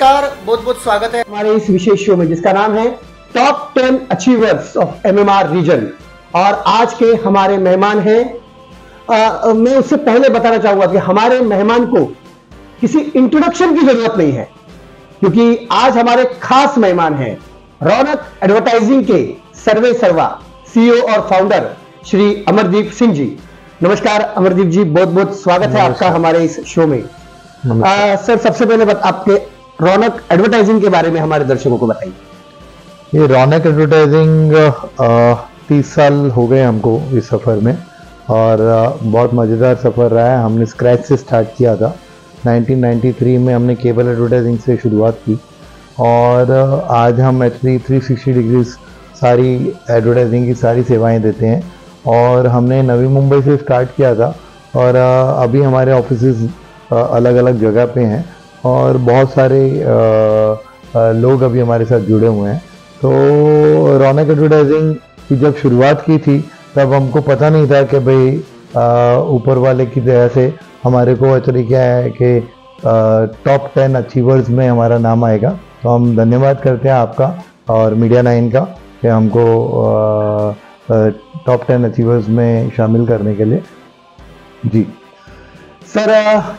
नमस्कार, बहुत बहुत स्वागत है हमारे इस विशेष शो में जिसका नाम है top 10 achievers of MMR region. और आज के हमारे मेहमान हैं, मैं उससे पहले बताना चाहूंगा कि हमारे मेहमान को किसी इंट्रोडक्शन की जरूरत नहीं है, क्योंकि आज हमारे खास मेहमान हैं रौनक एडवर्टाइजिंग के सर्वे सर्वा सीईओ और फाउंडर श्री अमरदीप सिंह जी। नमस्कार अमरदीप जी, बहुत बहुत स्वागत है आपका हमारे इस शो में। सर, सबसे पहले आपके रौनक एडवर्टाइजिंग के बारे में हमारे दर्शकों को बताइए। ये रौनक एडवर्टाइजिंग 30 साल हो गए हमको इस सफ़र में, और बहुत मज़ेदार सफ़र रहा है। हमने स्क्रैच से स्टार्ट किया था। 1993 में हमने केबल एडवर्टाइजिंग से शुरुआत की, और आज हम एक्चुअली 360 डिग्रीज सारी एडवर्टाइजिंग की सारी सेवाएं देते हैं। और हमने नवी मुंबई से स्टार्ट किया था, और अभी हमारे ऑफिसेज अलग अलग जगह पे हैं, और बहुत सारे लोग अभी हमारे साथ जुड़े हुए हैं। तो रौनक एडवर्टाइजिंग की जब शुरुआत की थी तब हमको पता नहीं था कि भाई ऊपर वाले की दया से हमारे को एक्चुअली क्या है कि टॉप 10 अचीवर्स में हमारा नाम आएगा। तो हम धन्यवाद करते हैं आपका और मीडिया 9 का कि हमको टॉप 10 अचीवर्स में शामिल करने के लिए। जी सर,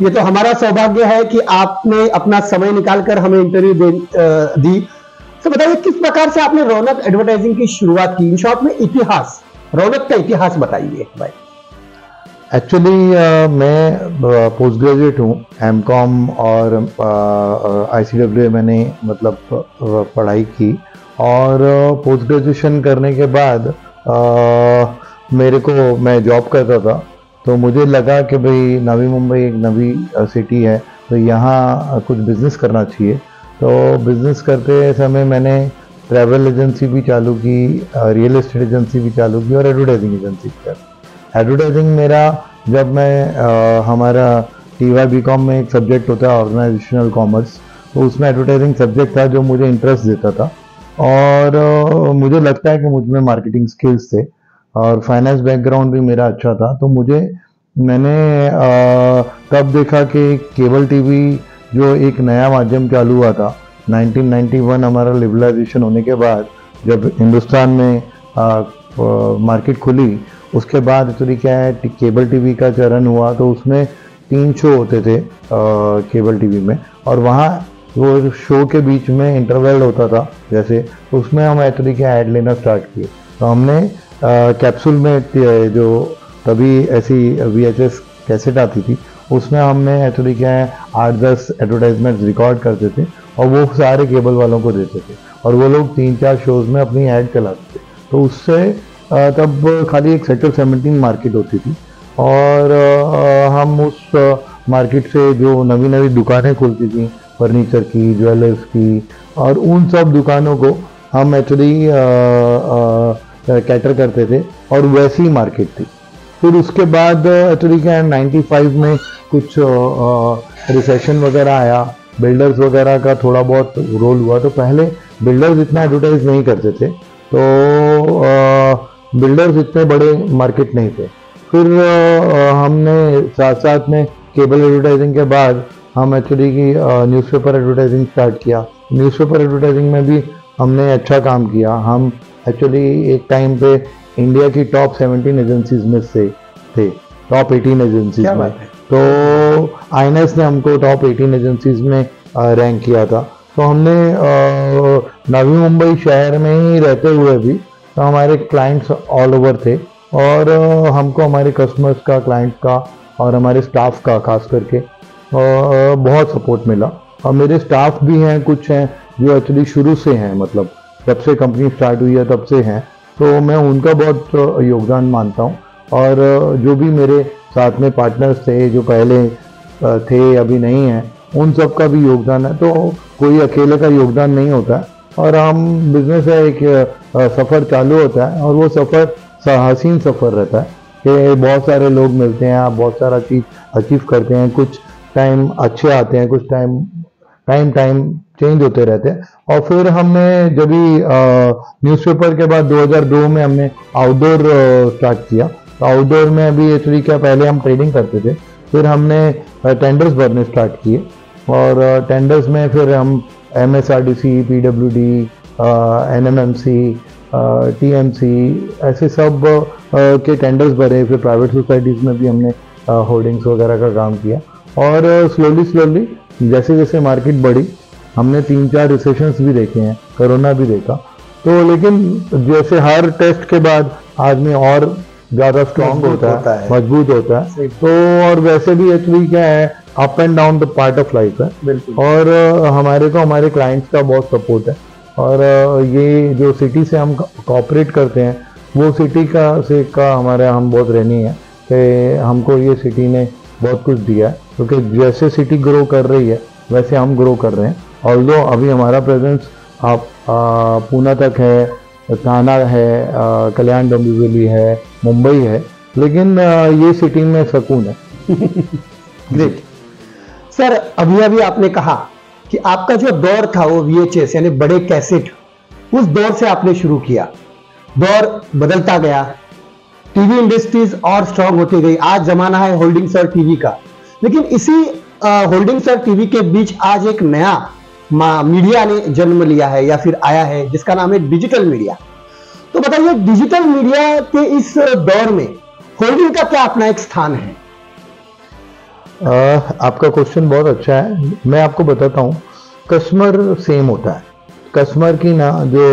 ये तो हमारा सौभाग्य है कि आपने अपना समय निकालकर हमें इंटरव्यू दी। तो बताइए किस प्रकार से आपने रौनक एडवर्टाइजिंग की शुरुआत की, इन शॉर्ट में इतिहास, रौनक का इतिहास बताइए भाई। एक्चुअली मैं पोस्ट ग्रेजुएट हूँ, एमकॉम और ICWA मैंने मतलब पढ़ाई की। और पोस्ट ग्रेजुएशन करने के बाद मैं जॉब करता था, तो मुझे लगा कि भाई नवी मुंबई एक नवी सिटी है, तो यहाँ कुछ बिज़नेस करना चाहिए। तो बिज़नेस करते समय मैंने ट्रैवल एजेंसी भी चालू की, रियल एस्टेट एजेंसी भी चालू की, और एडवर्टाइजिंग एजेंसी भी चालू। एडवर्टाइजिंग मेरा जब मैं हमारा TY BCom में एक सब्जेक्ट होता है ऑर्गेनाइजेशनल कॉमर्स, तो उसमें एडवर्टाइजिंग सब्जेक्ट था जो मुझे इंटरेस्ट देता था। और मुझे लगता है कि मुझ में मार्केटिंग स्किल्स थे, और फाइनेंस बैकग्राउंड भी मेरा अच्छा था। तो मैंने तब देखा कि केबल टीवी जो एक नया माध्यम चालू हुआ था 1991 हमारा लिबरलाइजेशन होने के बाद, जब हिंदुस्तान में मार्केट खुली, उसके बाद एक्चुअली क्या है केबल टीवी का चरण हुआ। तो उसमें 3 शो होते थे केबल टीवी में, और वहाँ वो शो के बीच में इंटरवल होता था जैसे, उसमें हम एक्चुअली क्या ऐड लेना स्टार्ट किए। तो हमने कैप्सूल में जो तभी ऐसी VHS कैसेट आती थी, उसमें हमने एक्चुअली क्या है 8-10 एडवर्टाइजमेंट्स रिकॉर्ड करते थे, और वो सारे केबल वालों को देते थे, और वो लोग 3-4 शोज़ में अपनी ऐड चलाते थे। तो उससे तब खाली एक सेक्टर 17 मार्केट होती थी, और हम उस मार्केट से जो नवी नवी दुकानें खुलती थी फर्नीचर की, ज्वेलर्स की, और उन सब दुकानों को हम एक्चुअली कैटर करते थे, और वैसी मार्केट थी। फिर उसके बाद एक्चुअली क्या है 95 में कुछ रिसेशन वगैरह आया, बिल्डर्स वगैरह का थोड़ा बहुत रोल हुआ। तो पहले बिल्डर्स इतना एडवर्टाइज नहीं करते थे, तो बिल्डर्स इतने बड़े मार्केट नहीं थे। फिर हमने साथ साथ में केबल एडवर्टाइजिंग के बाद हम एक्चुअली की न्यूज़पेपर एडवर्टाइजिंग स्टार्ट किया। न्यूज़पेपर एडवर्टाइजिंग में भी हमने अच्छा काम किया। हम एक्चुअली एक टाइम पे इंडिया की टॉप 17 एजेंसीज में से थे, टॉप 18 एजेंसीज में। तो INS ने हमको टॉप 18 एजेंसीज में रैंक किया था। तो हमने नवी मुंबई शहर में ही रहते हुए भी, तो हमारे क्लाइंट्स ऑल ओवर थे, और हमको हमारे कस्टमर्स का, क्लाइंट्स का और हमारे स्टाफ का खास करके बहुत सपोर्ट मिला। और मेरे स्टाफ भी हैं, कुछ हैं जो एक्चुअली शुरू से हैं, मतलब जब से कंपनी स्टार्ट हुई है तब से हैं, तो मैं उनका बहुत योगदान मानता हूँ। और जो भी मेरे साथ में पार्टनर्स थे जो पहले थे अभी नहीं हैं, उन सब का भी योगदान है। तो कोई अकेले का योगदान नहीं होता है, और हम बिजनेस है एक सफ़र चालू होता है, और वो सफ़र हसीन सफ़र रहता है कि बहुत सारे लोग मिलते हैं, आप बहुत सारा चीज़ अचीव करते हैं। कुछ टाइम अच्छे आते हैं, कुछ टाइम चेंज होते रहते हैं। और फिर हमने जब भी न्यूज़पेपर के बाद 2002 में हमने आउटडोर स्टार्ट किया। तो आउटडोर में अभी एक्चुअली क्या, पहले हम ट्रेडिंग करते थे, फिर हमने टेंडर्स भरने स्टार्ट किए, और टेंडर्स में फिर हम MSRDC, PWD, NMMC, TMC ऐसे सब के टेंडर्स भरे। फिर प्राइवेट सोसाइटीज़ में भी हमने होर्डिंग्स वगैरह का काम किया। और स्लोली जैसे जैसे मार्केट बढ़ी, हमने 3-4 रिसेशंस भी देखे हैं, कोरोना भी देखा। तो लेकिन जैसे हर टेस्ट के बाद आदमी और ज़्यादा स्ट्रांग होता है, मजबूत होता है। तो और वैसे भी एक्चुअली क्या है, up and down the part of life है। और हमारे को हमारे क्लाइंट्स का बहुत सपोर्ट है। और ये जो सिटी से हम कॉपरेट करते हैं, वो सिटी का हमारे हम बहुत ऋणी हैं कि हमको ये सिटी ने बहुत कुछ दिया है। क्योंकि जैसे सिटी ग्रो कर रही है वैसे हम ग्रो कर रहे हैं। ऑल्दो अभी हमारा प्रेजेंस आप पूना तक है, थाना है, कल्याण डोंबिवली है, मुंबई है, लेकिन ये सिटी में सुकून है। ग्रेट सर, अभी आपने कहा कि आपका जो दौर था वो VHS यानी बड़े कैसेट, उस दौर से आपने शुरू किया। दौर बदलता गया, टीवी इंडस्ट्रीज और स्ट्रांग होती गई। आज जमाना है होल्डिंग्स और टीवी का, लेकिन इसी होल्डिंग्स और टीवी के बीच आज एक नया मीडिया ने जन्म लिया है या फिर आया है, जिसका नाम है डिजिटल मीडिया। तो बताइए, डिजिटल मीडिया के इस दौर में होल्डिंग का क्या अपना एक स्थान है? आपका क्वेश्चन बहुत अच्छा है। मैं आपको बताता हूँ, कस्टमर सेम होता है। कस्टमर की ना जो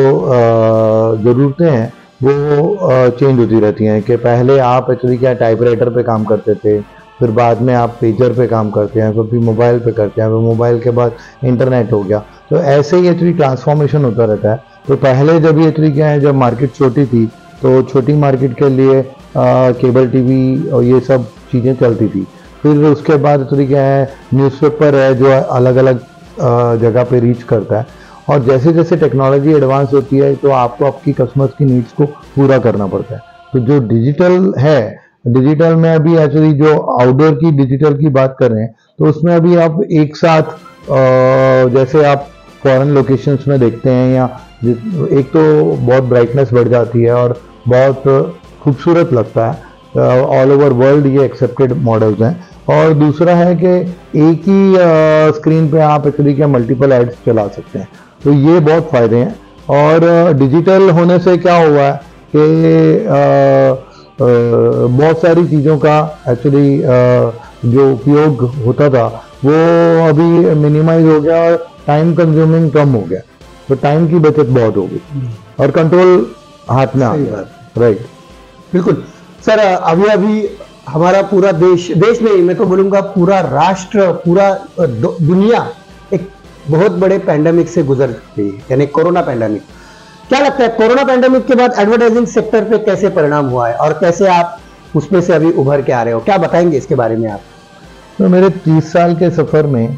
ज़रूरतें हैं वो चेंज होती रहती हैं। कि पहले आप एक्चुअली क्या टाइपराइटर पे काम करते थे, फिर बाद में आप पेजर पे काम करते हैं, फिर मोबाइल पे करते हैं, फिर मोबाइल के बाद इंटरनेट हो गया। तो ऐसे ही एक्चुअली ट्रांसफॉर्मेशन होता रहता है। तो पहले जब एक्चुअली क्या है, जब मार्केट छोटी थी तो छोटी मार्केट के लिए केबल टीवी और ये सब चीज़ें चलती थी। फिर उसके बाद एक्चुअली क्या है, न्यूज़पेपर है जो अलग अलग जगह पे रीच करता है। और जैसे जैसे टेक्नोलॉजी एडवांस होती है तो आपको आपकी कस्टमर्स की नीड्स को पूरा करना पड़ता है। तो जो डिजिटल है, डिजिटल में अभी एक्चुअली जो आउटडोर की डिजिटल की बात कर रहे हैं, तो उसमें अभी आप एक साथ जैसे आप फॉरेन लोकेशंस में देखते हैं, या एक तो बहुत ब्राइटनेस बढ़ जाती है और बहुत खूबसूरत लगता है। ऑल ओवर वर्ल्ड ये एक्सेप्टेड मॉडल्स हैं। और दूसरा है कि एक ही स्क्रीन पे आप एक्चुअली क्या मल्टीपल एड्स चला सकते हैं। तो ये बहुत फ़ायदे हैं। और डिजिटल होने से क्या हुआ है कि बहुत सारी चीज़ों का एक्चुअली जो उपयोग होता था वो अभी मिनिमाइज हो गया और टाइम कंज्यूमिंग कम हो गया। तो टाइम की बचत बहुत हो गई और कंट्रोल हाथ में आ गया। राइट, बिल्कुल सर। अभी हमारा पूरा देश नहीं, मैं तो बोलूँगा पूरा राष्ट्र, पूरा दुनिया एक बहुत बड़े पैंडेमिक से गुजर गई, यानी कोरोना पैंडेमिक। क्या लगता है, कोरोना पैंडेमिक के बाद एडवर्टाइजिंग सेक्टर पे कैसे परिणाम हुआ है और कैसे आप उसमें से अभी उभर के आ रहे हो? क्या बताएंगे इसके बारे में आप? तो मेरे 30 साल के सफ़र में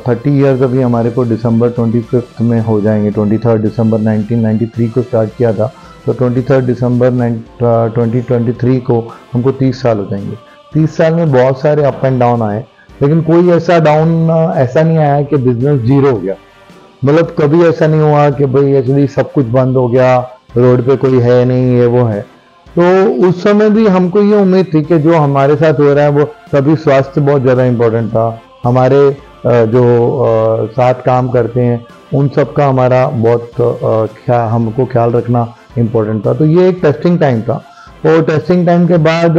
30 इयर्स अभी हमारे को दिसंबर 25 में हो जाएंगे। 23 दिसंबर 1993 को स्टार्ट किया था, तो 23 दिसंबर 2023 को हमको 30 साल हो जाएंगे। 30 साल में बहुत सारे अप एंड डाउन आए, लेकिन कोई ऐसा डाउन ऐसा नहीं आया कि बिजनेस जीरो हो गया। मतलब कभी ऐसा नहीं हुआ कि भाई एक्चुअली सब कुछ बंद हो गया, रोड पे कोई है नहीं, ये वो है। तो उस समय भी हमको ये उम्मीद थी कि जो हमारे साथ हो रहा है वो सभी, स्वास्थ्य बहुत ज़्यादा इम्पोर्टेंट था। हमारे जो साथ काम करते हैं उन सब का हमारा बहुत हमको ख्याल रखना इम्पोर्टेंट था। तो ये एक टेस्टिंग टाइम था। और टेस्टिंग टाइम के बाद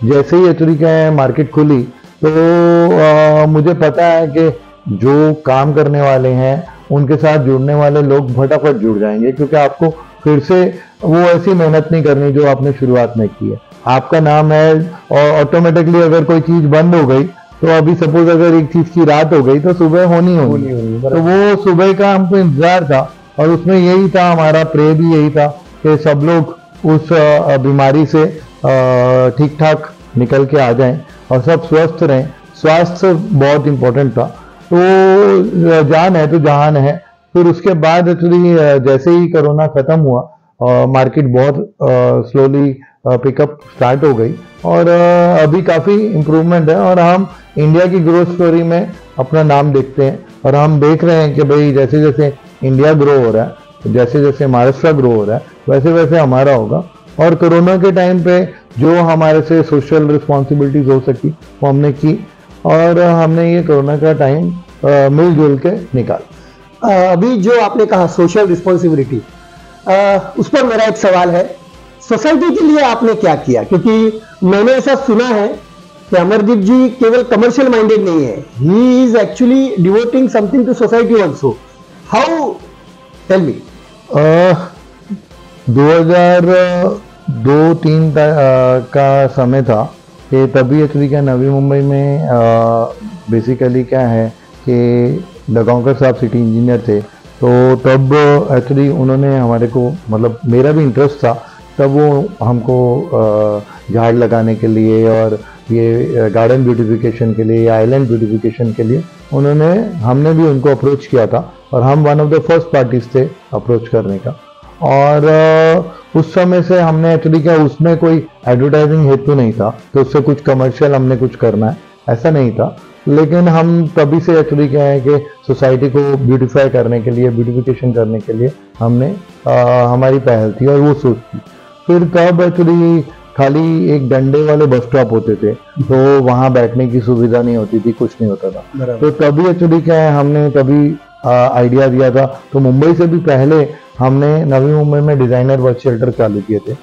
जैसे ही एक्चुअली क्या है मार्केट खुली, तो मुझे पता है कि जो काम करने वाले हैं उनके साथ जुड़ने वाले लोग फटाफट जुड़ जाएंगे, क्योंकि आपको फिर से वो ऐसी मेहनत नहीं करनी जो आपने शुरुआत में की है। आपका नाम है और ऑटोमेटिकली अगर कोई चीज़ बंद हो गई, तो अभी सपोज अगर एक चीज़ की रात हो गई तो सुबह होनी तो वो सुबह का हमको इंतजार था। और उसमें यही था, हमारा प्रे भी यही था कि सब लोग उस बीमारी से ठीक ठाक निकल के आ जाएं और सब स्वस्थ रहें। स्वास्थ्य बहुत इम्पोर्टेंट था। तो जान है तो जहान है। फिर उसके बाद एक्चुअली जैसे ही कोरोना ख़त्म हुआ, मार्केट बहुत स्लोली पिकअप स्टार्ट हो गई और अभी काफ़ी इम्प्रूवमेंट है। और हम इंडिया की ग्रोथ स्टोरी में अपना नाम देखते हैं और हम देख रहे हैं कि भाई जैसे जैसे इंडिया ग्रो हो रहा है, जैसे जैसे महाराष्ट्र ग्रो हो रहा है, वैसे वैसे हमारा होगा। और कोरोना के टाइम पे जो हमारे से सोशल रिस्पॉन्सिबिलिटीज़ हो सकी वो हमने की। और हमने ये कोरोना का टाइम मिलजुल के निकाल। अभी जो आपने कहा सोशल रिस्पॉन्सिबिलिटी, उस पर मेरा एक सवाल है, सोसाइटी के लिए आपने क्या किया? क्योंकि मैंने ऐसा सुना है कि अमरदीप जी केवल कमर्शियल माइंडेड नहीं है, he is actually devoting something to society also. How, tell me. 2002-03 का समय था कि तभी एक्चुअली क्या नवी मुंबई में बेसिकली क्या है कि लगांवकर साहब सिटी इंजीनियर थे, तो तब एक्चुअली उन्होंने हमारे को, मतलब मेरा भी इंटरेस्ट था, तब वो हमको झाड़ लगाने के लिए और ये गार्डन ब्यूटिफिकेशन के लिए या आइलैंड ब्यूटिफिकेशन के लिए हमने भी उनको अप्रोच किया था और हम one of the first parties थे अप्रोच करने का। और उस समय से हमने एक्चुअली क्या, उसमें कोई एडवर्टाइजिंग हेतु नहीं था, तो उससे कुछ कमर्शियल हमने कुछ करना है ऐसा नहीं था, लेकिन हम तभी से एक्चुअली क्या है कि सोसाइटी को ब्यूटिफाई करने के लिए, ब्यूटिफिकेशन करने के लिए हमने हमारी पहल थी और वो सोच थी। फिर तब एक्चुअली खाली एक डंडे वाले बस स्टॉप होते थे, तो वहाँ बैठने की सुविधा नहीं होती थी, कुछ नहीं होता था। तो तभी एक्चुअली क्या है, हमने तभी आइडिया दिया था। तो मुंबई से भी पहले हमने नवी मुंबई में डिजाइनर वर्क शेल्टर चालू किए थे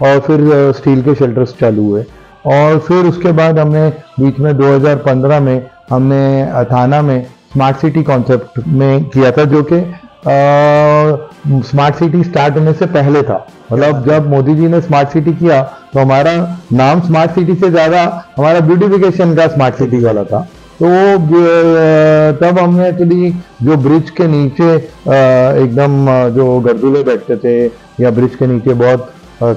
और फिर स्टील के शेल्टर्स चालू हुए, और फिर उसके बाद हमने बीच में 2015 में हमने थाना में स्मार्ट सिटी कॉन्सेप्ट में किया था, जो कि स्मार्ट सिटी स्टार्ट होने से पहले था। मतलब जब मोदी जी ने स्मार्ट सिटी किया तो हमारा नाम स्मार्ट सिटी से ज़्यादा हमारा ब्यूटिफिकेशन का स्मार्ट सिटी वाला था। तो तब हमने एक्चुअली जो ब्रिज के नीचे एकदम जो गर्दुले बैठते थे या ब्रिज के नीचे बहुत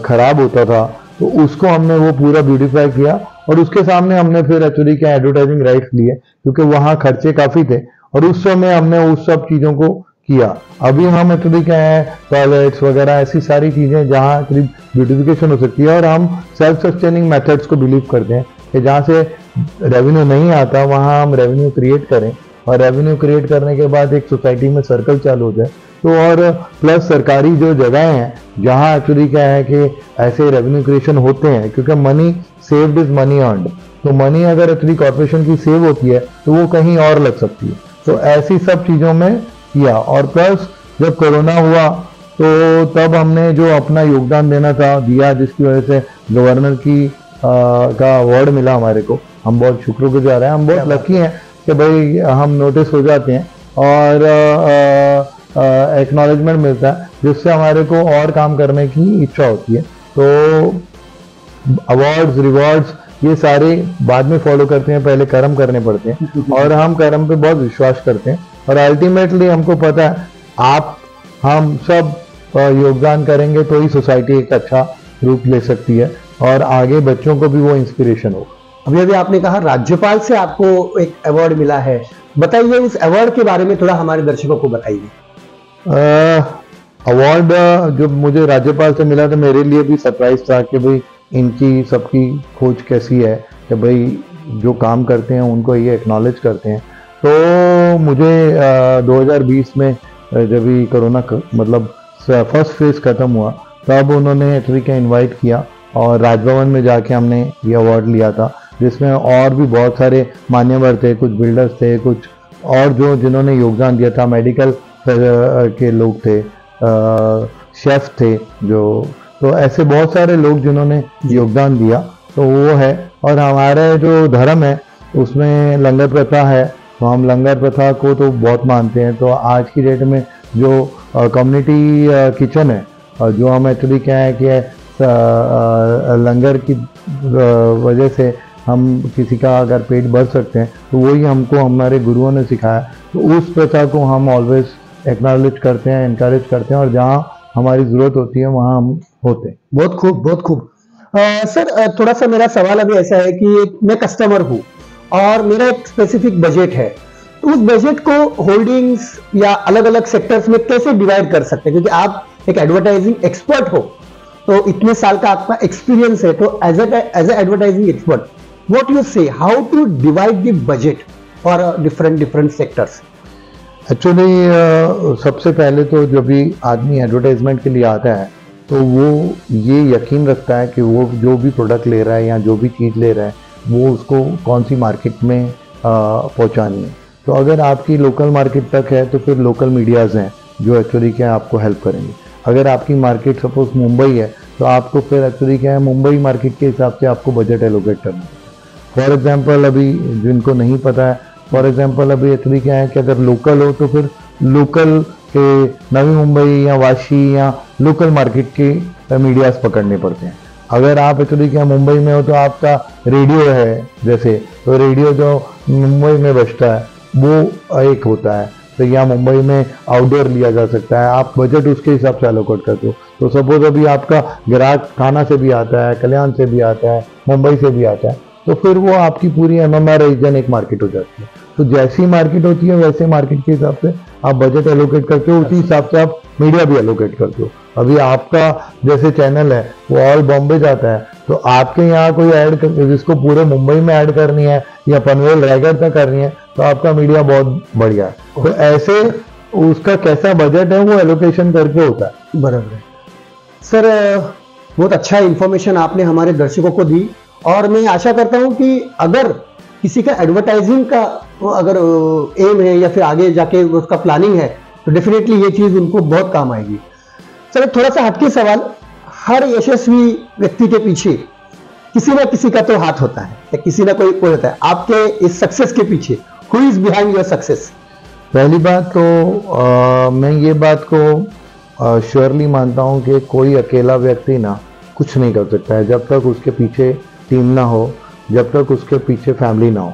खराब होता था, तो उसको हमने वो पूरा ब्यूटिफाई किया और उसके सामने हमने फिर एक्चुअली क्या एडवर्टाइजिंग राइट्स लिए, क्योंकि वहाँ खर्चे काफ़ी थे और उस समय हमने उस सब चीज़ों को किया। अभी हम एक्चुअली क्या है, टॉयलेट्स वगैरह ऐसी सारी चीज़ें जहाँ एक्चुअली ब्यूटिफिकेशन हो सकती है, और हम सेल्फ सस्टेनिंग मेथड्स को बिलीव करते हैं कि जहाँ से रेवेन्यू नहीं आता वहाँ हम रेवेन्यू क्रिएट करें, और रेवेन्यू क्रिएट करने के बाद एक सोसाइटी में सर्कल चालू हो जाए। तो और प्लस सरकारी जो जगह हैं जहाँ एक्चुअली क्या है कि ऐसे रेवेन्यू क्रिएशन होते हैं, क्योंकि money saved is money earned, तो मनी अगर एक्चुअली कॉर्पोरेशन की सेव होती है तो वो कहीं और लग सकती है। तो ऐसी सब चीज़ों में किया, और प्लस जब कोरोना हुआ तो तब हमने जो अपना योगदान देना था दिया, जिसकी वजह से गवर्नर की का अवार्ड मिला हमारे को। हम बहुत शुक्रगुजार हैं, हम बहुत लकी हैं कि भाई हम नोटिस हो जाते हैं और एक्नॉलेजमेंट मिलता है, जिससे हमारे को और काम करने की इच्छा होती है। तो अवार्ड्स, रिवॉर्ड्स ये सारे बाद में फॉलो करते हैं, पहले कर्म करने पड़ते हैं और हम कर्म पे बहुत विश्वास करते हैं। और अल्टीमेटली हमको पता है हम सब योगदान करेंगे तो ही सोसाइटी एक अच्छा रूप ले सकती है और आगे बच्चों को भी वो इंस्पिरेशन हो। अभी आपने कहा राज्यपाल से आपको एक अवार्ड मिला है, बताइए उस अवार्ड के बारे में थोड़ा हमारे दर्शकों को बताइए। अवार्ड जो मुझे राज्यपाल से मिला था, मेरे लिए भी सरप्राइज था कि भाई इनकी सबकी खोज कैसी है, कि भाई जो काम करते हैं उनको ये एक्नॉलेज करते हैं। तो मुझे 2020 में जब भी कोरोना मतलब फर्स्ट फेज ख़त्म हुआ, तब उन्होंने एक्चुअली क्या इन्वाइट किया और राजभवन में जाके हमने ये अवार्ड लिया था, जिसमें और भी बहुत सारे मान्यवर थे, कुछ बिल्डर्स थे, कुछ और जिन्होंने योगदान दिया था, मेडिकल के लोग थे, शेफ थे तो ऐसे बहुत सारे लोग जिन्होंने योगदान दिया। तो वो है, और हमारा जो धर्म है उसमें लंगर प्रथा है, तो हम लंगर प्रथा को तो बहुत मानते हैं। तो आज की डेट में जो कम्युनिटी किचन है, जो हम एक्चुअली क्या है कि लंगर की वजह से हम किसी का अगर पेट भर सकते हैं, तो वही हमको हमारे गुरुओं ने सिखाया। तो उस प्रथा को हम ऑलवेज एक्नॉलेज करते हैं, इनकरेज करते हैं, और जहाँ हमारी ज़रूरत होती है वहाँ हम होते हैं। बहुत खूब, बहुत खूब। सर थोड़ा सा मेरा सवाल अभी ऐसा है कि मैं कस्टमर हूँ और मेरा एक स्पेसिफिक बजट है, तो उस बजट को होल्डिंग्स या अलग अलग सेक्टर्स में कैसे डिवाइड कर सकते हैं? क्योंकि आप एक एडवर्टाइजिंग एक्सपर्ट हो, तो इतने साल का आपका एक्सपीरियंस है, तो as a advertising expert what you say, how to divide the budget for different sectors? Actually सबसे पहले तो जब भी आदमी एडवर्टाइजमेंट के लिए आता है, तो वो ये यकीन रखता है कि वो जो भी प्रोडक्ट ले रहा है या जो भी चीज़ ले रहा है वो उसको कौन सी मार्केट में पहुंचानी है। तो अगर आपकी लोकल मार्केट तक है तो फिर लोकल मीडियाज़ हैं जो एक्चुअली क्या है आपको हेल्प करेंगे। अगर आपकी मार्केट सपोज मुंबई है तो आपको फिर एक्चुअली क्या है मुंबई मार्केट के हिसाब से आपको बजट एलोकेट करना है। फॉर एग्जांपल अभी जिनको नहीं पता है, फॉर एग्जांपल अभी एक्चुअली क्या है कि अगर लोकल हो तो फिर लोकल के नवी मुंबई या वाशी या लोकल मार्केट के मीडियाज पकड़ने पड़ते हैं। अगर आप एक्चुअली क्या मुंबई में हो तो आपका रेडियो है जैसे, तो रेडियो जो मुंबई में बजता है वो एक होता है, तो या मुंबई में आउटडोर लिया जा सकता है, आप बजट उसके हिसाब से एलोकेट करते हो। तो सपोज अभी आपका ग्राहक थाना से भी आता है, कल्याण से भी आता है, मुंबई से भी आता है, तो फिर वो आपकी पूरी MMR रीजन एक मार्केट हो जाती है। तो जैसी मार्केट होती है वैसे मार्केट के हिसाब से आप बजट एलोकेट करते हो, उसी हिसाब से आप मीडिया भी एलोकेट करते हो। अभी आपका जैसे चैनल है वो ऑल बॉम्बे जाता है, तो आपके यहाँ कोई ऐड जिसको पूरे मुंबई में ऐड करनी है या पनवेल रायगढ़ तक करनी है तो आपका मीडिया बहुत बढ़िया है। तो ऐसे उसका कैसा बजट है वो एलोकेशन करके होता है। बराबर है सर, बहुत अच्छा इंफॉर्मेशन आपने हमारे दर्शकों को दी, और मैं आशा करता हूं कि अगर किसी का एडवर्टाइजिंग का अगर एम है या फिर आगे जाके उसका प्लानिंग है तो डेफिनेटली ये चीज उनको बहुत काम आएगी। सर थोड़ा सा हटके सवाल, हर यशस्वी व्यक्ति के पीछे किसी ना किसी का तो हाथ होता है या किसी ना कोई होता है। आपके इस सक्सेस के पीछे who is behind your success? पहली बात तो मैं ये बात को श्योरली मानता हूँ कि कोई अकेला व्यक्ति ना कुछ नहीं कर सकता है जब तक उसके पीछे टीम ना हो, जब तक उसके पीछे फैमिली ना हो।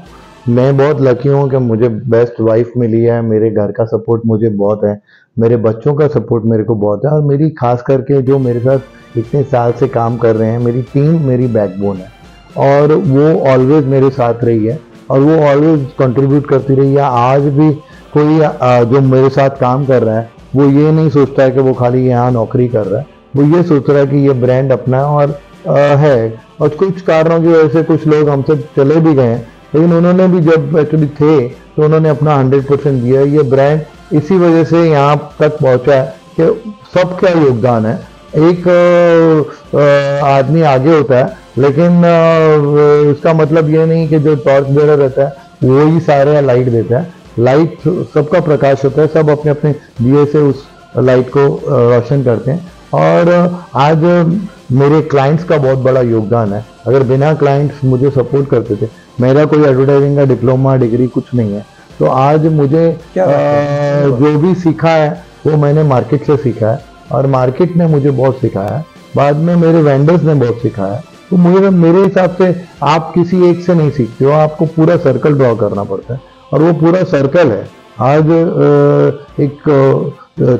मैं बहुत लकी हूँ कि मुझे बेस्ट वाइफ मिली है, मेरे घर का सपोर्ट मुझे बहुत है, मेरे बच्चों का सपोर्ट मेरे को बहुत है, और मेरी खास करके जो मेरे साथ इतने साल से काम कर रहे हैं मेरी टीम मेरी बैकबोन है, और वो ऑलवेज मेरे साथ रही है और वो ऑलवेज कंट्रीब्यूट करती रही है। आज भी कोई जो मेरे साथ काम कर रहा है वो ये नहीं सोचता है कि वो खाली यहाँ नौकरी कर रहा है, वो ये सोच रहा है कि ये ब्रांड अपना और है। और कुछ कारणों की वजह से कुछ लोग हमसे चले भी गए हैं, लेकिन उन्होंने भी जब एक्चुअली थे तो उन्होंने अपना 100% दिया। ये ब्रांड इसी वजह से यहाँ तक पहुँचा है कि सबका योगदान है। एक आदमी आगे होता है लेकिन इसका मतलब ये नहीं कि जो टॉर्च बेरर रहता है वो ही सारे लाइट देता है। लाइट सबका प्रकाश होता है, सब अपने अपने दिए से उस लाइट को रोशन करते हैं। और आज मेरे क्लाइंट्स का बहुत बड़ा योगदान है। अगर बिना क्लाइंट्स मुझे सपोर्ट करते थे, मेरा कोई एडवर्टाइजिंग का डिप्लोमा डिग्री कुछ नहीं है, तो आज मुझे जो भी सीखा है वो मैंने मार्केट से सीखा है और मार्केट ने मुझे बहुत सिखाया है, बाद में मेरे वेंडर्स ने बहुत सिखाया है। तो मुझे मेरे हिसाब से आप किसी एक से नहीं सीखते हो, आपको पूरा सर्कल ड्रॉ करना पड़ता है और वो पूरा सर्कल है। आज एक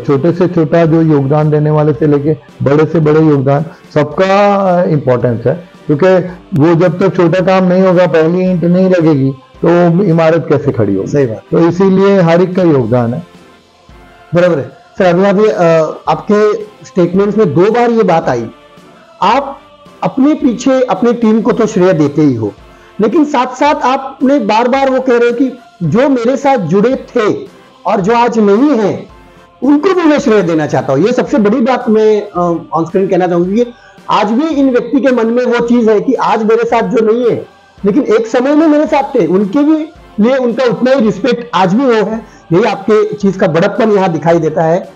छोटे से छोटा जो योगदान देने वाले से लेके बड़े से बड़े योगदान सबका इम्पोर्टेंस है, क्योंकि वो जब तक छोटा काम नहीं होगा, पहली ईंट नहीं लगेगी तो इमारत कैसे खड़ी होगी। सही बात। तो इसीलिए हर एक का योगदान है। बराबर है सर। अभी आपके स्टेटमेंट्स में 2 बार ये बात आई, आप अपने पीछे अपनी टीम को तो श्रेय देते ही हो, लेकिन साथ साथ आपने बार बार वो कह रहे हो कि जो मेरे साथ जुड़े थे और जो आज नहीं है उनको भी मैं श्रेय देना चाहता हूं। ये सबसे बड़ी बात मैं ऑन स्क्रीन कहना चाहूंगी। आज भी इन व्यक्ति के मन में वो चीज है कि आज मेरे साथ जो नहीं है लेकिन एक समय में मेरे साथ थे, उनके भी लिए उनका उतना ही रिस्पेक्ट आज भी वो है। यही आपके चीज का बड़प्पन यहाँ दिखाई देता है।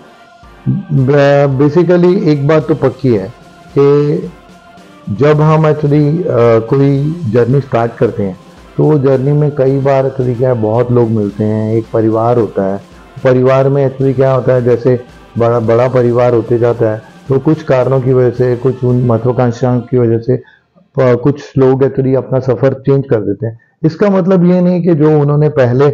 बेसिकली एक बात तो पक्की है कि जब हम एक्चुअली कोई जर्नी स्टार्ट करते हैं तो वो जर्नी में कई बार एक्चुअली क्या है बहुत लोग मिलते हैं, एक परिवार होता है। परिवार में एक्चुअली क्या होता है, जैसे बड़ा परिवार होते जाता है तो कुछ कारणों की वजह से, कुछ उन महत्वाकांक्षाओं की वजह से कुछ लोग एक्चुअली अपना सफ़र चेंज कर देते हैं। इसका मतलब ये नहीं कि जो उन्होंने पहले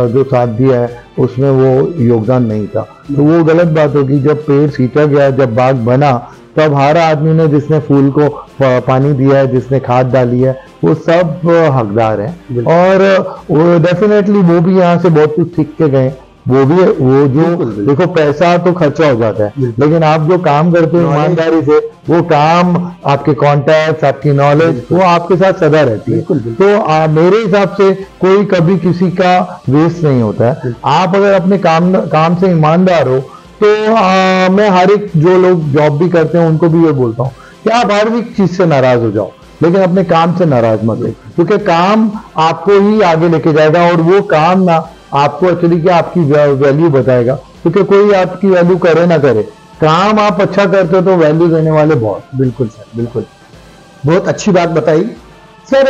जो साथ दिया है उसमें वो योगदान नहीं था, तो वो गलत बात होगी। जब पेड़ सींचा गया, जब बाग बना, तब हर आदमी ने जिसने फूल को पानी दिया है, जिसने खाद डाली है, वो सब हकदार हैं। और डेफिनेटली वो भी यहाँ से बहुत कुछ सीख के गए। वो जो देखो पैसा तो खर्चा हो जाता है, लेकिन आप जो काम करते हो ईमानदारी से, वो काम, आपके कॉन्टैक्ट, आपकी नॉलेज, वो आपके साथ सदा रहती है। तो मेरे हिसाब से कोई कभी किसी का वेस्ट नहीं होता है। आप अगर अपने काम से ईमानदार हो तो मैं हर एक जो लोग जॉब भी करते हैं उनको भी ये बोलता हूँ कि आप हर एक चीज से नाराज हो जाओ, लेकिन अपने काम से नाराज मत हो, क्योंकि काम आपको ही आगे लेके जाएगा। और वो काम ना आपको एक्चुअली क्या आपकी वैल्यू बताएगा, क्योंकि कोई आपकी वैल्यू करे ना करे, काम आप अच्छा करते हो तो वैल्यू देने वाले बहुत। बिल्कुल सर, बिल्कुल, बहुत अच्छी बात बताई सर।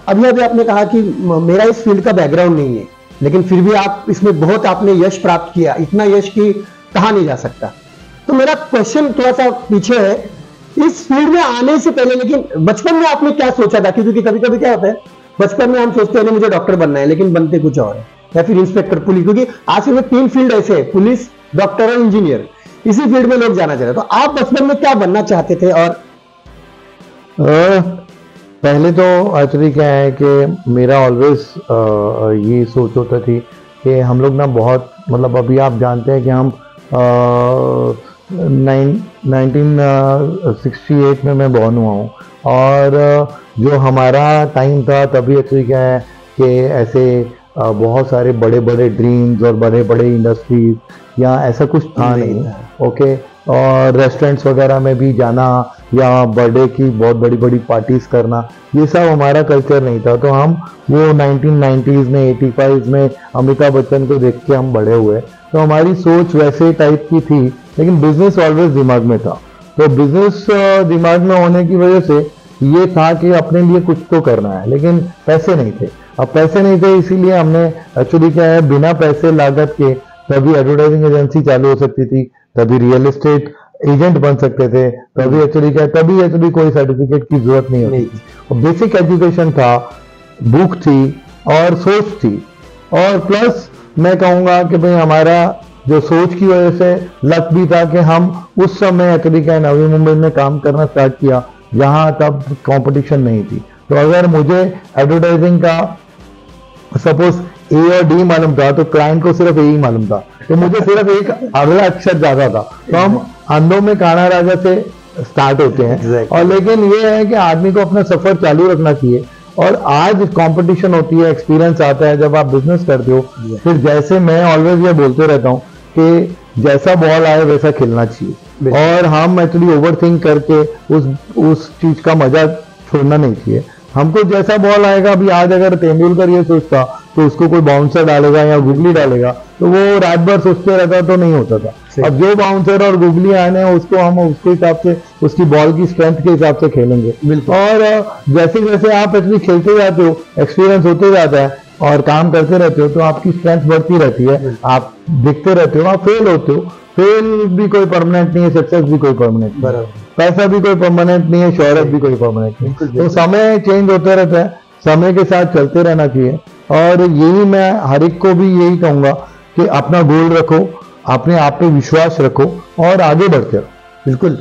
अभी अभी आपने कहा कि मेरा इस फील्ड का बैकग्राउंड नहीं है, लेकिन फिर भी आप इसमें बहुत आपने यश प्राप्त किया, इतना यश की कहा नहीं जा सकता। तो मेरा क्वेश्चन थोड़ा सा पीछे है, इस फील्ड में आने से पहले लेकिन बचपन में आपने क्या सोचा था? क्योंकि कभी कभी क्या होता है, बचपन में हम सोचते हैं मुझे डॉक्टर बनना है, लेकिन बनते कुछ और है, या फिर इंस्पेक्टर, पुलिस, क्योंकि आज में 3 फील्ड ऐसे है, पुलिस, डॉक्टर और इंजीनियर, इसी फील्ड में लोग जाना चाहते हैं। तो आप बचपन में क्या बनना चाहते थे? और पहले तो एक्चुअली क्या है कि मेरा ऑलवेज ये सोच होता थी कि हम लोग ना बहुत, मतलब अभी आप जानते हैं कि हम 1968 में मैं बॉर्न हुआ हूँ, और जो हमारा टाइम था तभी एक्चुअली क्या है कि ऐसे बहुत सारे बड़े बड़े ड्रीम्स और बड़े बड़े इंडस्ट्रीज या ऐसा कुछ था नहीं। ओके, और रेस्टोरेंट्स वगैरह में भी जाना या बर्थडे की बहुत बड़ी बड़ी पार्टीज करना, ये सब हमारा कल्चर नहीं था। तो हम वो 1990s में 85 में अमिताभ बच्चन को देख के हम बड़े हुए, तो हमारी सोच वैसे टाइप की थी, लेकिन बिजनेस ऑलवेज दिमाग में था। तो बिजनेस दिमाग में होने की वजह से ये था कि अपने लिए कुछ तो करना है, लेकिन पैसे नहीं थे। अब पैसे नहीं थे, इसीलिए हमने एक्चुअली क्या है, बिना पैसे लागत के तभी एडवर्टाइजिंग एजेंसी चालू हो सकती थी, तभी रियल एस्टेट एजेंट बन सकते थे, तभी एक्चुअली कोई सर्टिफिकेट की जरूरत नहीं होती थी। बेसिक एजुकेशन था, बुक थी और सोच थी, और प्लस मैं कहूँगा कि भाई हमारा जो सोच की वजह से लक भी था कि हम उस समय एक्चुअली क्या नवी मुंबई में काम करना स्टार्ट किया, जहाँ तब कंपटीशन नहीं थी। तो अगर मुझे एडवर्टाइजिंग का सपोज ए और डी मालूम था, तो क्लाइंट को सिर्फ ए ही मालूम था, तो मुझे सिर्फ एक अगला अक्षर ज्यादा था। तो हम अंधों में काना राजा से स्टार्ट होते हैं। और लेकिन ये है कि आदमी को अपना सफर चालू रखना चाहिए, और आज कंपटीशन होती है, एक्सपीरियंस आता है जब आप बिजनेस करते हो। फिर जैसे मैं ऑलवेज ये बोलते रहता हूँ कि जैसा बॉल आए वैसा खेलना चाहिए, और हम एक्चुअली ओवर थिंक करके उस चीज का मजा छोड़ना नहीं चाहिए। हमको जैसा बॉल आएगा, अभी आज अगर तेंदुलकर ये सोचता तो उसको कोई बाउंसर डालेगा या गुगली डालेगा, तो वो रात भर सोचते रहता तो नहीं होता था। अब जो बाउंसर और गुगली आने उसको हम उसके हिसाब से, उसकी बॉल की स्ट्रेंथ के हिसाब से खेलेंगे। और जैसे जैसे आप एक्चुअली खेलते जाते हो, एक्सपीरियंस होते जाता है और काम करते रहते हो, तो आपकी स्ट्रेंथ बढ़ती रहती है, आप दिखते रहते हो, आप फेल होते हो। फेल भी कोई परमानेंट नहीं है, सक्सेस भी कोई परमानेंट नहीं है, पैसा भी कोई परमानेंट नहीं है, शोहरत भी कोई परमानेंट नहीं है। तो समय चेंज होते रहता है, समय के साथ चलते रहना चाहिए। और यही मैं हर एक को भी यही कहूंगा कि अपना गोल रखो, अपने आप पे विश्वास रखो और आगे बढ़ते रहो। बिल्कुल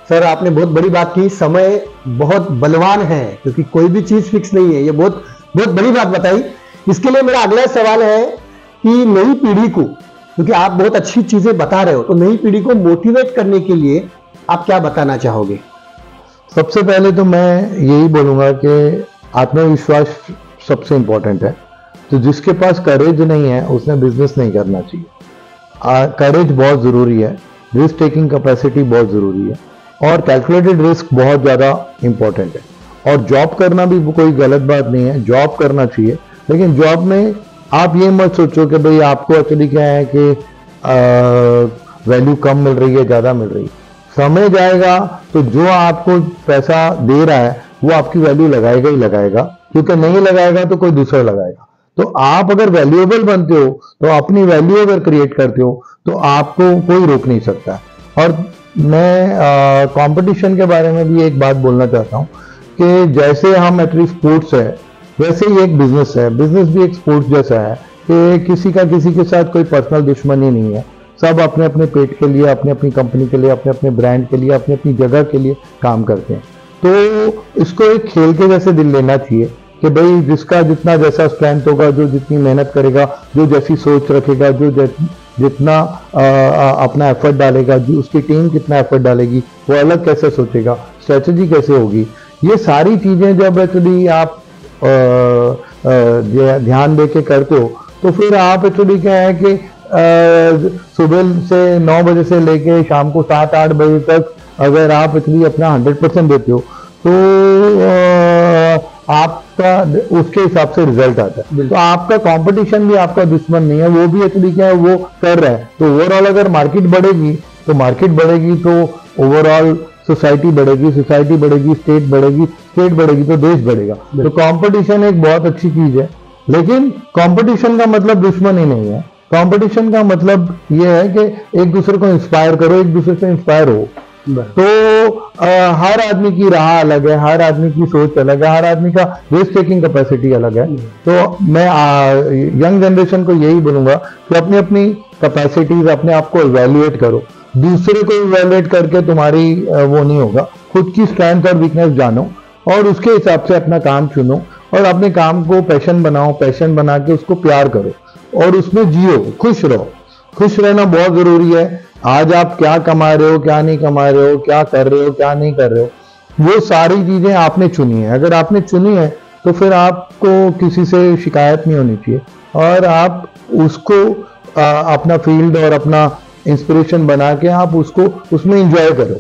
सर, आपने बहुत बड़ी बात की, समय बहुत बलवान है, क्योंकि कोई भी चीज फिक्स नहीं है, ये बहुत बहुत बड़ी बात बताई। इसके लिए मेरा अगला सवाल है कि नई पीढ़ी को, क्योंकि आप बहुत अच्छी चीजें बता रहे हो, तो नई पीढ़ी को मोटिवेट करने के लिए आप क्या बताना चाहोगे? सबसे पहले तो मैं यही बोलूंगा कि आत्मविश्वास सबसे इंपॉर्टेंट है। तो जिसके पास करेज नहीं है उसने बिजनेस नहीं करना चाहिए। करेज बहुत जरूरी है, रिस्क टेकिंग कैपेसिटी बहुत जरूरी है, और कैलकुलेटेड रिस्क बहुत ज़्यादा इंपॉर्टेंट है। और जॉब करना भी कोई गलत बात नहीं है, जॉब करना चाहिए, लेकिन जॉब में आप ये मत सोचो कि भाई आपको एक्चुअली क्या है कि वैल्यू कम मिल रही है, ज़्यादा मिल रही है। समय जाएगा तो जो आपको पैसा दे रहा है वो आपकी वैल्यू लगाएगा ही लगाएगा, क्योंकि नहीं लगाएगा तो कोई दूसरा लगाएगा। तो आप अगर वैल्यूएबल बनते हो, तो अपनी वैल्यू अगर क्रिएट करते हो, तो आपको कोई रोक नहीं सकता। और मैं कंपटीशन के बारे में भी एक बात बोलना चाहता हूँ कि जैसे हम एटलीस्ट स्पोर्ट्स है, वैसे ही एक बिजनेस है। बिजनेस भी एक स्पोर्ट्स जैसा है कि किसी का किसी के साथ कोई पर्सनल दुश्मनी नहीं है। सब अपने अपने पेट के लिए, अपने अपनी कंपनी के लिए, अपने अपने ब्रांड के लिए, अपनी अपनी जगह के लिए काम करते हैं। तो इसको एक खेल के जैसे दिल लेना चाहिए कि भाई जिसका जितना जैसा स्ट्रेंथ होगा, जो जितनी मेहनत करेगा, जो जैसी सोच रखेगा, जो जितना अपना एफर्ट डालेगा, जो उसकी टीम कितना एफर्ट डालेगी, वो अलग कैसे सोचेगा, स्ट्रेटजी कैसे होगी, ये सारी चीज़ें जब एक्चुअली आप ध्यान दे के करते हो, तो फिर आप एक्चुअली क्या है कि सुबह से 9 बजे से लेके शाम को 7-8 बजे तक अगर आप एक्चुअली अपना 100% देते हो, तो आप उसके हिसाब से रिजल्ट आता है। तो आपका कंपटीशन भी आपका दुश्मन नहीं है, वो भी एक्चुअली क्या है वो कर रहा है। तो ओवरऑल अगर मार्केट बढ़ेगी तो ओवरऑल सोसाइटी बढ़ेगी, सोसाइटी बढ़ेगी, स्टेट बढ़ेगी, स्टेट बढ़ेगी तो देश बढ़ेगा। तो कंपटीशन एक बहुत अच्छी चीज है, लेकिन कंपटीशन का मतलब दुश्मन ही नहीं है। कंपटीशन का मतलब ये है कि एक दूसरे को इंस्पायर करो, एक दूसरे से इंस्पायर हो। तो हर आदमी की राह अलग है, हर आदमी की सोच अलग है, हर आदमी का रिस्क टेकिंग कैपेसिटी अलग है। तो मैं यंग जनरेशन को यही बोलूंगा कि अपनी अपनी कैपेसिटीज, अपने आप को इवेल्युएट करो। दूसरे को इवेल्युएट करके तुम्हारी वो नहीं होगा। खुद की स्ट्रेंथ और वीकनेस जानो और उसके हिसाब से अपना काम चुनो और अपने काम को पैशन बनाओ, पैशन बना के उसको प्यार करो और उसमें जियो, खुश रहो। खुश रहना बहुत जरूरी है। आज आप क्या कमा रहे हो, क्या नहीं कमा रहे हो, क्या कर रहे हो, क्या नहीं कर रहे हो, वो सारी चीजें आपने चुनी है। अगर आपने चुनी है तो फिर आपको किसी से शिकायत नहीं होनी चाहिए और आप उसको अपना फील्ड और अपना इंस्पिरेशन बना के आप उसको उसमें एंजॉय करो।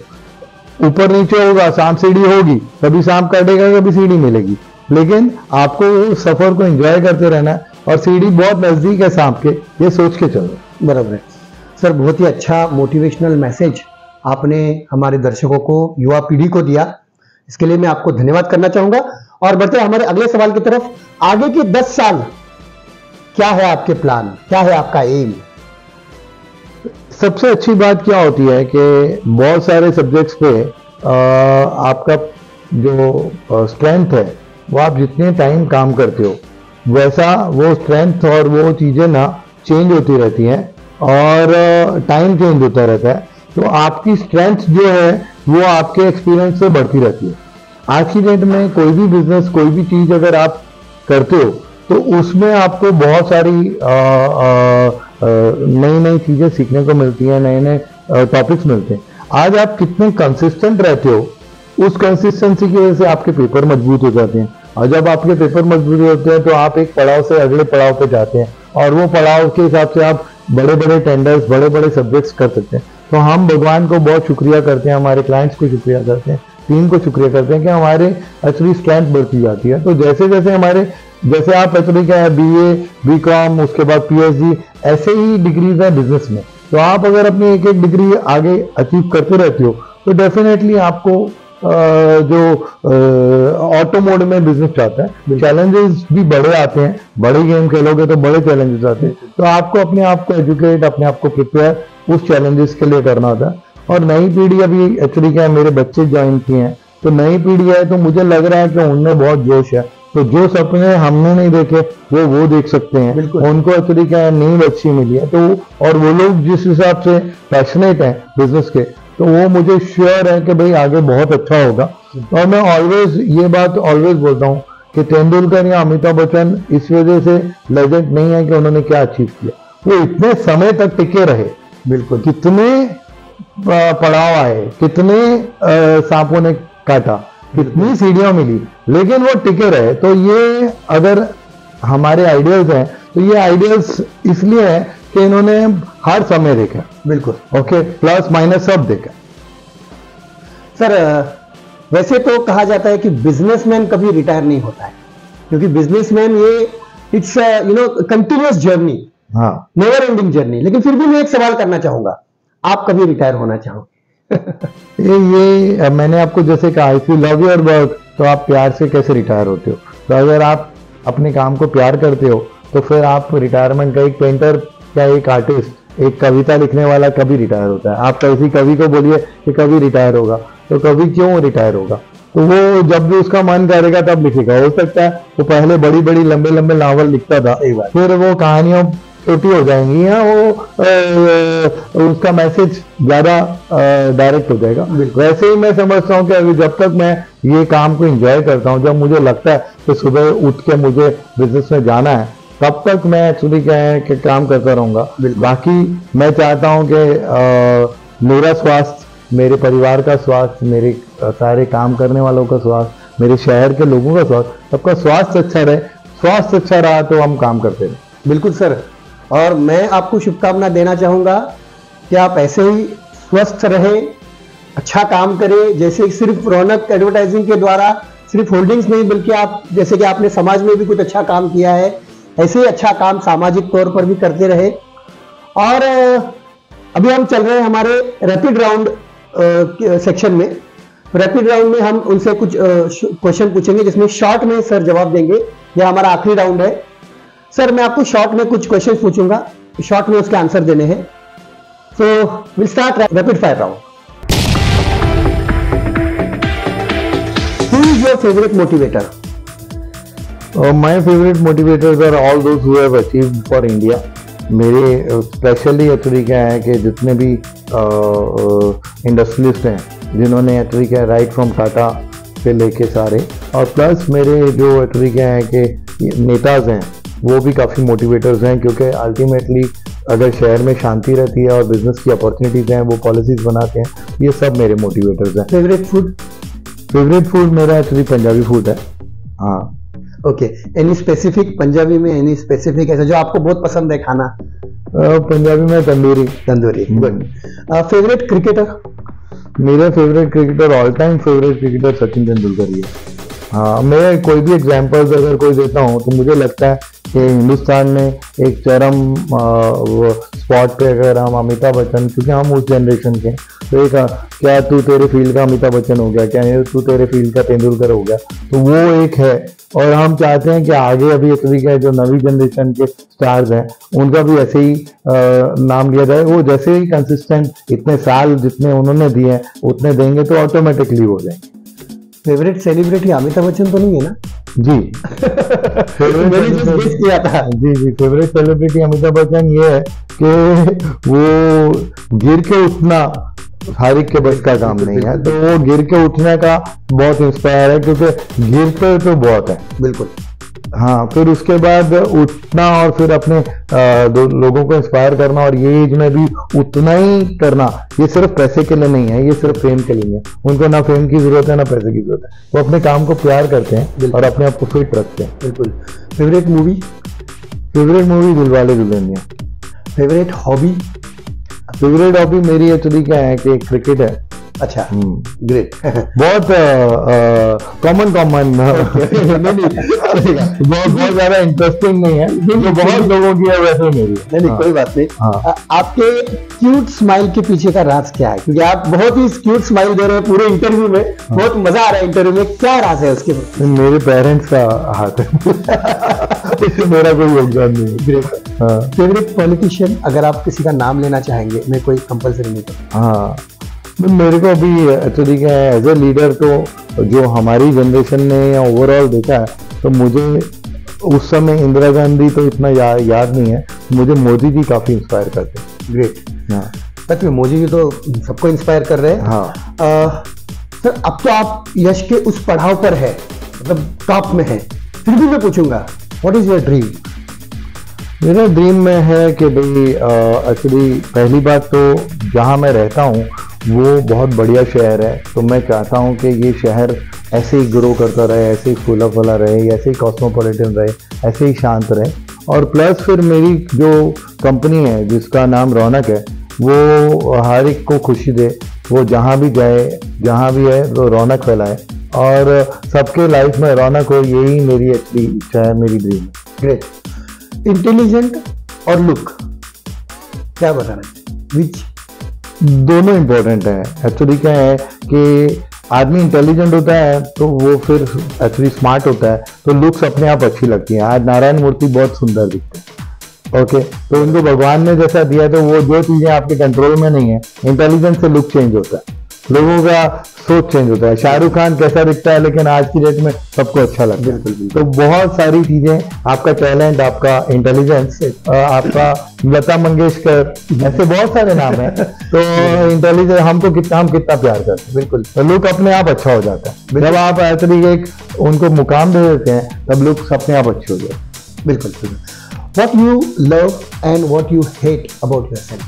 ऊपर नीचे होगा, सांप सीढ़ी होगी, कभी सांप काटेगा, कभी सीढ़ी मिलेगी, लेकिन आपको सफर को एंजॉय करते रहना है और सीढ़ी बहुत नजदीक है सांप के, ये सोच के चलो। बराबर है सर, बहुत ही अच्छा मोटिवेशनल मैसेज आपने हमारे दर्शकों को, युवा पीढ़ी को दिया। इसके लिए मैं आपको धन्यवाद करना चाहूंगा और बढ़ते हमारे अगले सवाल की तरफ। आगे के 10 साल क्या है आपके प्लान, क्या है आपका एम? सबसे अच्छी बात क्या होती है कि बहुत सारे सब्जेक्ट्स पे आपका जो स्ट्रेंथ है वो आप जितने टाइम काम करते हो वैसा वो स्ट्रेंथ और वो चीजें ना चेंज होती रहती हैं और टाइम चेंज होता रहता है। तो आपकी स्ट्रेंथ जो है वो आपके एक्सपीरियंस से बढ़ती रहती है। आज की डेट में कोई भी बिजनेस, कोई भी चीज अगर आप करते हो तो उसमें आपको बहुत सारी नई नई चीजें सीखने को मिलती हैं, नए नए टॉपिक्स मिलते हैं। आज आप कितने कंसिस्टेंट रहते हो, उस कंसिस्टेंसी की वजह से आपके पेपर मजबूत हो जाते हैं और जब आपके पेपर मजबूत होते हैं तो आप एक पड़ाव से अगले पड़ाव पे जाते हैं और वो पड़ाव के हिसाब से आप बड़े बड़े टेंडर्स, बड़े बड़े सब्जेक्ट्स कर सकते हैं। तो हम भगवान को बहुत शुक्रिया करते हैं, हमारे क्लाइंट्स को शुक्रिया करते हैं, टीम को शुक्रिया करते हैं कि हमारे एक्चुअली स्ट्रेंथ बढ़ती जाती है। तो जैसे जैसे जैसे आप एक्चुअली क्या है BA, BCom, उसके बाद PhD, ऐसे ही डिग्रीज है बिजनेस में। तो आप अगर अपनी एक एक डिग्री आगे अचीव करते रहते हो तो डेफिनेटली आपको जो ऑटो मोड में बिजनेस चाहता है, चैलेंजेस भी बड़े आते हैं। बड़े गेम खेलोगे तो बड़े चैलेंजेस आते हैं, तो आपको अपने आप को एजुकेट, अपने आप को प्रिपेयर उस चैलेंजेस के लिए करना होता है। और नई पीढ़ी अभी एक्चुअली क्या है, मेरे बच्चे ज्वाइन किए हैं तो नई पीढ़ी है तो मुझे लग रहा है कि उनमें बहुत जोश है। तो जो सपने हमने नहीं देखे वो देख सकते हैं। उनको एक्चुअली क्या है, नींव अच्छी मिली है। तो और वो लोग जिस हिसाब से पैशनेट हैं बिजनेस के, तो वो मुझे श्योर है कि भाई आगे बहुत अच्छा होगा। और मैं ऑलवेज ये बात ऑलवेज बोलता हूँ कि तेंदुलकर या अमिताभ बच्चन इस वजह से लेजेंड नहीं है कि उन्होंने क्या अचीव किया, वो इतने समय तक टिके रहे। बिल्कुल, कितने पड़ाव आए, कितने सांपों ने काटा, कितनी सीढ़ियां मिली, लेकिन वो टिके रहे। तो ये अगर हमारे आइडियल्स हैं तो ये आइडियल्स इसलिए है कि इन्होंने हर समय देखा। बिल्कुल, ओके, प्लस माइनस सब देखा। सर, वैसे तो कहा जाता है कि बिजनेसमैन कभी रिटायर नहीं होता है, क्योंकि बिजनेसमैन ये इट्स कंटिन्यूअस जर्नी, हाँ, नेवर एंडिंग जर्नी। लेकिन फिर भी मैं एक सवाल करना चाहूंगा, आप कभी रिटायर होना चाहोगे? ये मैंने आपको जैसे कहा, if you love your work तो आप प्यार से कैसे रिटायर होते हो। तो अगर आप अपने काम को प्यार करते हो तो फिर आप रिटायरमेंट का, एक पेंटर या एक आर्टिस्ट, एक कविता लिखने वाला कभी रिटायर होता है। आप किसी कवि को बोलिए कि कभी रिटायर होगा, तो कवि क्यों रिटायर होगा? तो वो जब भी उसका मन करेगा तब लिखेगा। हो सकता है वो पहले बड़ी बड़ी लंबे लंबे नावल लिखता था, फिर वो कहानियां छोटी हो जाएंगी या वो उसका मैसेज ज्यादा डायरेक्ट हो जाएगा। वैसे ही मैं समझता हूँ कि अभी जब तक मैं ये काम को एंजॉय करता हूँ, जब मुझे लगता है कि सुबह उठ के मुझे बिजनेस में जाना है, तब तक मैं एक्चुअली क्या है कि काम करता रहूंगा। बाकी मैं चाहता हूँ कि मेरा स्वास्थ्य, मेरे परिवार का स्वास्थ्य, मेरे सारे काम करने वालों का स्वास्थ्य, मेरे शहर के लोगों का स्वास्थ्य, सबका स्वास्थ्य अच्छा रहे। स्वास्थ्य अच्छा रहा तो हम काम करते रहे। बिल्कुल सर, और मैं आपको शुभकामना देना चाहूंगा कि आप ऐसे ही स्वस्थ रहें, अच्छा काम करें। जैसे सिर्फ रौनक एडवर्टाइजिंग के द्वारा सिर्फ होल्डिंग्स नहीं, बल्कि आप जैसे कि आपने समाज में भी कुछ अच्छा काम किया है, ऐसे ही अच्छा काम सामाजिक तौर पर भी करते रहे। और अभी हम चल रहे हैं हमारे रैपिड राउंड सेक्शन में। रैपिड राउंड में हम उनसे कुछ क्वेश्चन पूछेंगे जिसमें शॉर्ट में सर जवाब देंगे। यह हमारा आखिरी राउंड है। सर मैं आपको शॉर्ट में कुछ क्वेश्चन पूछूंगा, शॉर्ट में उसके आंसर देने हैं। So will start rapid fire round. Who is your favorite motivator? My favorite motivators are all those who have achieved for India. मेरे स्पेशली एक्चुअली क्या है कि जितने भी इंडस्ट्रियलिस्ट हैं, जिन्होंने एक्चुअली क्या है राइट फ्रॉम टाटा से लेके सारे, और प्लस मेरे जो एक्चुअली क्या है कि नेताज हैं वो भी काफ़ी मोटिवेटर्स हैं, क्योंकि अल्टीमेटली अगर शहर में शांति रहती है और बिजनेस की अपॉर्चुनिटीज़ हैं, वो पॉलिसीज़ बनाते हैं, ये सब मेरे मोटिवेटर्स हैं। Favourite food? फेवरेट फूड मेरा एक्चुअली पंजाबी फूड है। हाँ। ओके, एनी स्पेसिफिक पंजाबी में, एनी स्पेसिफिक ऐसा जो आपको बहुत पसंद है खाना? पंजाबी में तंदूरी। गुड। Favourite cricketer? मेरा favourite cricketer, all time favourite cricketer Sachin Tendulkar ही है। हाँ, मैं कोई भी एग्जांपल्स अगर कोई देता हूँ तो मुझे लगता है कि हिंदुस्तान में एक चरम स्पॉट पे अगर हम अमिताभ बच्चन, क्योंकि हम उस जनरेशन के, तो एक क्या तू तेरे फील्ड का अमिताभ बच्चन हो गया, क्या तू तेरे फील्ड का तेंदुलकर हो गया, तो वो एक है। और हम चाहते हैं कि आगे अभी एक्चुअली क्या जो नवी जनरेशन के स्टार्स हैं उनका भी ऐसे ही नाम लिया जाए। वो जैसे ही कंसिस्टेंट इतने साल जितने उन्होंने दिए हैं उतने देंगे तो ऑटोमेटिकली हो जाएंगे। फेवरेट सेलिब्रिटी अमिताभ बच्चन तो नहीं है ना? जी। मैंने just guess किया था। जी, फेवरेट सेलिब्रिटी अमिताभ बच्चन ये है कि वो गिर के उठना हर एक के बस का काम नहीं है, तो वो गिर के उठने का बहुत इंस्पायर है, क्योंकि गिरते तो बहुत है। बिल्कुल। हाँ, फिर उसके बाद उठना और फिर अपने लोगों को इंस्पायर करना, और ये एज में भी उतना ही करना, ये सिर्फ पैसे के लिए नहीं है, ये सिर्फ फेम के लिए है। उनको ना फेम की जरूरत है ना पैसे की जरूरत है, वो अपने काम को प्यार करते हैं और अपने आप को फिट रखते हैं। बिल्कुल। Favourite movie? Favourite movie Dilwale Dulhania. Favourite hobby? Favourite hobby मेरी एक्चुअली क्या है कि क्रिकेट है। अच्छा, ग्रेट। बहुत कॉमन बहुत ज्यादा इंटरेस्टिंग नहीं है, जो बहुत लोगों की है वैसे मेरी। नहीं, कोई बात नहीं। हाँ। आपके क्यूट स्माइल के पीछे का राज क्या है? क्योंकि आप बहुत ही क्यूट स्माइल दे रहे हैं पूरे इंटरव्यू में। हाँ। बहुत मजा आ रहा है इंटरव्यू में, क्या राज है उसके? मेरे पेरेंट्स का हाथ है। मेरा कोई योगदान नहीं है। ग्रेट। हाँ। फेवरेट पॉलिटिशियन अगर आप किसी का नाम लेना चाहेंगे, मैं कोई कंपल्सरी नहीं करता। हाँ, मेरे को अभी एक्चुअली क्या है, एज ए लीडर तो जो हमारी जनरेशन ने या ओवरऑल देखा है, तो मुझे उस समय इंदिरा गांधी तो इतना याद नहीं है, मुझे मोदी जी काफी इंस्पायर करते हैं। ग्रेट। हाँ, सच में मोदी जी तो सबको इंस्पायर कर रहे हैं। हाँ। सर अब तो आप यश के उस पड़ाव पर है, मतलब टॉप में है, फिर भी मैं पूछूंगा व्हाट इज योर ड्रीम? मेरा ड्रीम में है कि भाई एक्चुअली पहली बात तो जहाँ मैं रहता हूँ वो बहुत बढ़िया शहर है, तो मैं चाहता हूँ कि ये शहर ऐसे ही ग्रो करता रहे, ऐसे ही फूला फला रहे, ऐसे ही कॉस्मोपॉलिटन रहे, ऐसे ही शांत रहे। और प्लस फिर मेरी जो कंपनी है जिसका नाम रौनक है, वो हर एक को खुशी दे, वो जहाँ भी जाए, जहाँ भी है वो रौनक फैलाए और सबके लाइफ में रौनक हो, यही मेरी एक्चुअली इच्छा है, मेरी ड्रीम है। ग्रेट। इंटेलिजेंट और लुक क्या बताना है? विच? दोनों इंपॉर्टेंट है। एक्चुअली क्या है कि आदमी इंटेलिजेंट होता है तो वो फिर एक्चुअली स्मार्ट होता है, तो लुक्स अपने आप अच्छी लगती है। आज नारायण मूर्ति बहुत सुंदर दिखते हैं, ओके, तो उनको भगवान ने जैसा दिया, तो वो जो चीजें आपके कंट्रोल में नहीं है, इंटेलिजेंस से लुक चेंज होता है, लोगों का सोच चेंज होता है। शाहरुख खान कैसा दिखता है लेकिन आज की डेट में सबको अच्छा लगता है। तो बहुत सारी चीजें, आपका टैलेंट, आपका इंटेलिजेंस, आपका लता मंगेशकर, ऐसे बहुत सारे नाम हैं, तो इंटेलिजेंस हम कितना प्यार करते हैं। बिल्कुल, तो लुक अपने आप अच्छा हो जाता है। जब आप ऐसे एक उनको मुकाम दे देते हैं तब लुक अपने आप अच्छे हो जाते हैं। बिल्कुल। What you love and what you hate about yourself?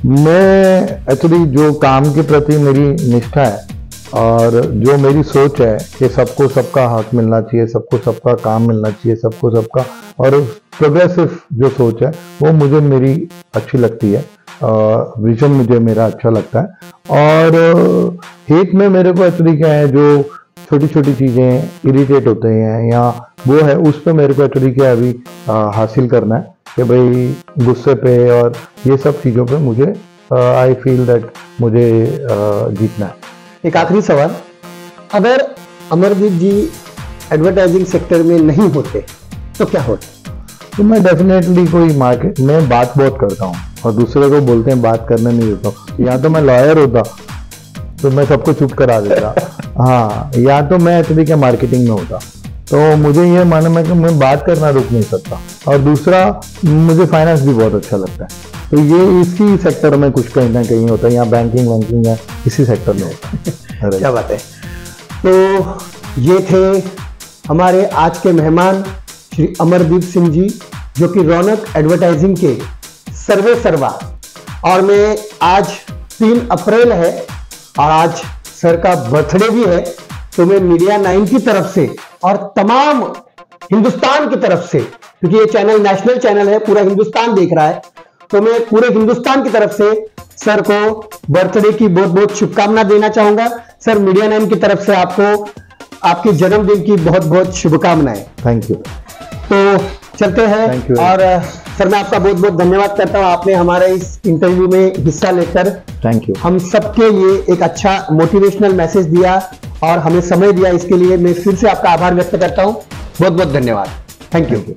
मैं एक्चुअली जो काम के प्रति मेरी निष्ठा है और जो मेरी सोच है कि सबको सबका हक मिलना चाहिए, सबको सबका काम मिलना चाहिए, सबको सबका, और प्रोग्रेसिव जो सोच है वो मुझे मेरी अच्छी लगती है, विजन मुझे मेरा अच्छा लगता है। और हेट में मेरे को एक्चुअली क्या है, जो छोटी छोटी चीज़ें इरिटेट होते हैं या वो है, उस पर मेरे को एक्चुअली क्या अभी हासिल करना है कि भाई गुस्से पे और ये सब चीज़ों पे मुझे आई फील दैट मुझे जीतना है। एक आखिरी सवाल, अगर अमरदीप जी एडवर्टाइजिंग सेक्टर में नहीं होते तो क्या होता? तो मैं डेफिनेटली कोई मार्केट में बात बहुत करता हूँ और दूसरे को बोलते हैं बात करने नहीं देता हूँ। या तो मैं लॉयर होता तो मैं सबको चुप करा देता हाँ, या तो मैं एक्चुअली क्या मार्केटिंग में होता। तो मुझे ये मालूम है कि मैं बात करना रुक नहीं सकता। और दूसरा, मुझे फाइनेंस भी बहुत अच्छा लगता है, तो ये इसी सेक्टर में कुछ कहीं ना कहीं होता है, या बैंकिंग वैंकिंग है इसी सेक्टर में होता है। क्या बात है। तो ये थे हमारे आज के मेहमान श्री अमरदीप सिंह जी, जो कि रौनक एडवर्टाइजिंग के सर्वे सर्वा। और मैं आज 3 अप्रैल है और आज सर का बर्थडे भी है, तो मैं मीडिया 9 की तरफ से और तमाम हिंदुस्तान की तरफ से, क्योंकि ये चैनल नेशनल चैनल है, पूरा हिंदुस्तान देख रहा है, तो मैं पूरे हिंदुस्तान की तरफ से सर को बर्थडे की बहुत बहुत शुभकामना देना चाहूंगा। सर, मीडिया 9 की तरफ से आपको आपके जन्मदिन की बहुत बहुत शुभकामनाएं। Thank you. तो चलते हैं। और सर, मैं आपका बहुत बहुत धन्यवाद करता हूं, आपने हमारे इस इंटरव्यू में हिस्सा लेकर थैंक यू हम सबके लिए एक अच्छा मोटिवेशनल मैसेज दिया और हमें समय दिया। इसके लिए मैं फिर से आपका आभार व्यक्त करता हूं। बहुत बहुत धन्यवाद। Thank you.